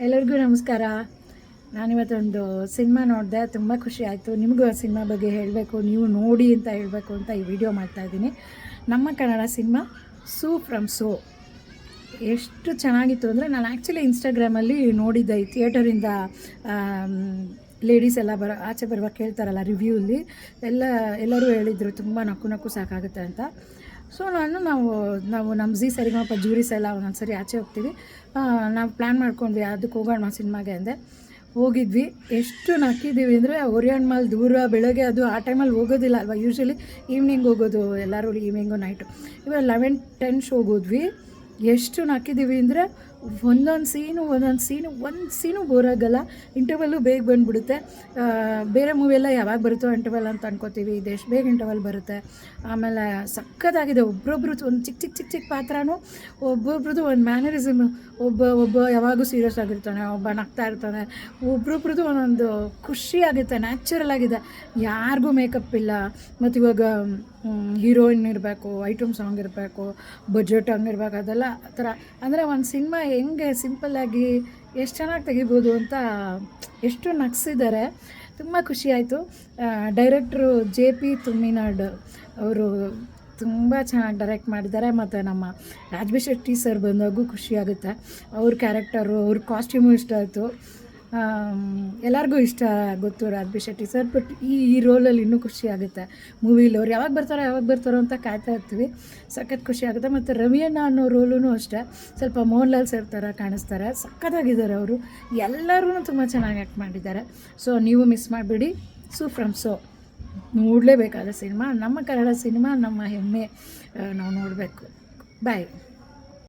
ಎಲ್ಲರಿಗೂ ನಮಸ್ಕಾರ. ನಾನಿವತ್ತೊಂದು ಸಿನಿಮಾ ನೋಡಿದೆ, ತುಂಬ ಖುಷಿ ಆಯಿತು. ನಿಮಗೂ ಆ ಸಿನಿಮಾ ಬಗ್ಗೆ ಹೇಳಬೇಕು, ನೀವು ನೋಡಿ ಅಂತ ಹೇಳಬೇಕು ಅಂತ ಈ ವಿಡಿಯೋ ಮಾಡ್ತಾಯಿದ್ದೀನಿ. ನಮ್ಮ ಕನ್ನಡ ಸಿನಿಮಾ ಸೂ ಫ್ರಮ್ ಸೋ ಎಷ್ಟು ಚೆನ್ನಾಗಿತ್ತು ಅಂದರೆ, ನಾನು ಆ್ಯಕ್ಚುಲಿ ಇನ್ಸ್ಟಾಗ್ರಾಮಲ್ಲಿ ನೋಡಿದ್ದೆ. ಈ ಥಿಯೇಟರಿಂದ ಲೇಡೀಸ್ ಎಲ್ಲ ಆಚೆ ಬರುವಾಗ ಕೇಳ್ತಾರಲ್ಲ ರಿವ್ಯೂಲಿ, ಎಲ್ಲರೂ ಹೇಳಿದರು ತುಂಬ ನಕ್ಕು ಸಾಕಾಗುತ್ತೆ ಅಂತ. ಸೊ ನಾವು ನಮ್ಮ ಸರಿಗಮಪ ಜೂರೀಸ್ ಎಲ್ಲ ಒಂದೊಂದು ಸರಿ ಆಚೆ ಹೋಗ್ತೀವಿ. ನಾವು ಪ್ಲ್ಯಾನ್ ಮಾಡ್ಕೊಂಡ್ವಿ ಅದಕ್ಕೆ ಹೋಗೋಣ ಸಿನಿಮಾಗೆ ಅಂದೆ. ಹೋಗಿದ್ವಿ. ಎಷ್ಟು ನಕ್ಕಿದ್ದೀವಿ ಅಂದರೆ, ಓರಿಯನ್ ಮಾಲ್ ದೂರ, ಬೆಳಗ್ಗೆ ಅದು ಆ ಟೈಮಲ್ಲಿ ಹೋಗೋದಿಲ್ಲ ಅಲ್ವಾ, ಯೂಶ್ವಲಿ ಈವ್ನಿಂಗ್ ಹೋಗೋದು ಎಲ್ಲರೂ, ಈವ್ನಿಂಗು ನೈಟು. ಇವಾಗ 11-10 ಶೋಗೆ ಹೋದ್ವಿ. ಎಷ್ಟು ನಕ್ಕಿದ್ದೀವಿ ಅಂದರೆ, ಒಂದೊಂದು ಸೀನು ಬೋರ್ ಆಗೋಲ್ಲ. ಇಂಟರ್ವಲ್ಲು ಬೇಗ ಬಂದುಬಿಡುತ್ತೆ. ಬೇರೆ ಮೂವಿಯೆಲ್ಲ ಯಾವಾಗ ಬರುತ್ತೋ ಇಂಟರ್ವಲ್ ಅಂತ ಅನ್ಕೋತೀವಿ, ಇದು ಎಷ್ಟು ಬೇಗ ಇಂಟರ್ವಲ್ ಬರುತ್ತೆ. ಆಮೇಲೆ ಸಖತ್ತಾಗಿದೆ. ಒಬ್ಬೊಬ್ರದ್ದು ಒಂದು ಚಿಕ್ಕ ಪಾತ್ರನೂ, ಒಬ್ಬೊಬ್ರದ್ದು ಒಂದು ಮ್ಯಾನರಿಸಮ್. ಒಬ್ಬ ಯಾವಾಗೂ ಸೀರಿಯಸ್ ಆಗಿರ್ತಾನೆ, ಒಬ್ಬ ನಗ್ತಾ ಇರ್ತಾನೆ. ಒಬ್ಬೊಬ್ರದ್ದು ಒಂದೊಂದು ಖುಷಿ ಆಗುತ್ತೆ, ನ್ಯಾಚುರಲ್ ಆಗಿದೆ. ಯಾರಿಗೂ ಮೇಕಪ್ ಇಲ್ಲ. ಮತ್ತು ಇವಾಗ ಹೀರೋಯಿನ್ ಇರಬೇಕು, ಐಟಮ್ ಸಾಂಗ್ ಇರಬೇಕು, ಬಜೆಟ್ ಹಂಗಿರ್ಬೇಕು, ಅದೆಲ್ಲ ಆ ಥರ. ಅಂದರೆ ಒಂದು ಸಿನಿಮಾ ಹೆಂಗೆ ಸಿಂಪಲ್ಲಾಗಿ ಎಷ್ಟು ಚೆನ್ನಾಗಿ ತೆಗಿಬೋದು ಅಂತ ಎಷ್ಟು ನಗಿಸಿದ್ದಾರೆ. ತುಂಬ ಖುಷಿಯಾಯಿತು. ಡೈರೆಕ್ಟ್ರು JP ತುಮ್ಮಿನಾಡ್ ಅವರು ತುಂಬ ಚೆನ್ನಾಗಿ ಡೈರೆಕ್ಟ್ ಮಾಡಿದ್ದಾರೆ. ಮತ್ತು ನಮ್ಮ ರಾಜ್ಬಿ ಶೆಟ್ಟಿ ಸರ್ ಬಂದಾಗೂ ಖುಷಿಯಾಗುತ್ತೆ. ಅವ್ರ ಕ್ಯಾರೆಕ್ಟರು, ಅವ್ರ ಕಾಸ್ಟ್ಯೂಮು ಇಷ್ಟ ಆಯಿತು. ಎಲ್ಲರಿಗೂ ಇಷ್ಟ ಗೊತ್ತು ರಾಜ್ಬಿ ಶೆಟ್ಟಿ ಸರ್. ಬಟ್ ಈ ರೋಲಲ್ಲಿ ಇನ್ನೂ ಖುಷಿ ಆಗುತ್ತೆ. ಮೂವಿಲಿ ಅವ್ರು ಯಾವಾಗ ಬರ್ತಾರೋ ಅಂತ ಕಾಯ್ತಾ ಇರ್ತೀವಿ. ಸಖತ್ ಖುಷಿ ಆಗುತ್ತೆ. ಮತ್ತು ರವಿಯಣ್ಣ ಅನ್ನೋ ರೋಲೂ ಅಷ್ಟೇ, ಸ್ವಲ್ಪ ಮೋಹನ್ಲಾಲ್ ಸರ್ ಥರ ಕಾಣಿಸ್ತಾರೆ. ಸಖತ್ತಾಗಿದ್ದಾರೆ ಅವರು. ಎಲ್ಲರೂ ತುಂಬ ಚೆನ್ನಾಗಿ ಆ್ಯಕ್ಟ್ ಮಾಡಿದ್ದಾರೆ. ಸೊ ನೀವು ಮಿಸ್ ಮಾಡಿಬಿಡಿ. ಸೂ ಫ್ರಮ್ ಸೋ ನೋಡಲೇಬೇಕಾದ ಸಿನಿಮಾ. ನಮ್ಮ ಕನ್ನಡ ಸಿನಿಮಾ, ನಮ್ಮ ಹೆಮ್ಮೆ. ನಾವು ನೋಡಬೇಕು. ಬಾಯ್.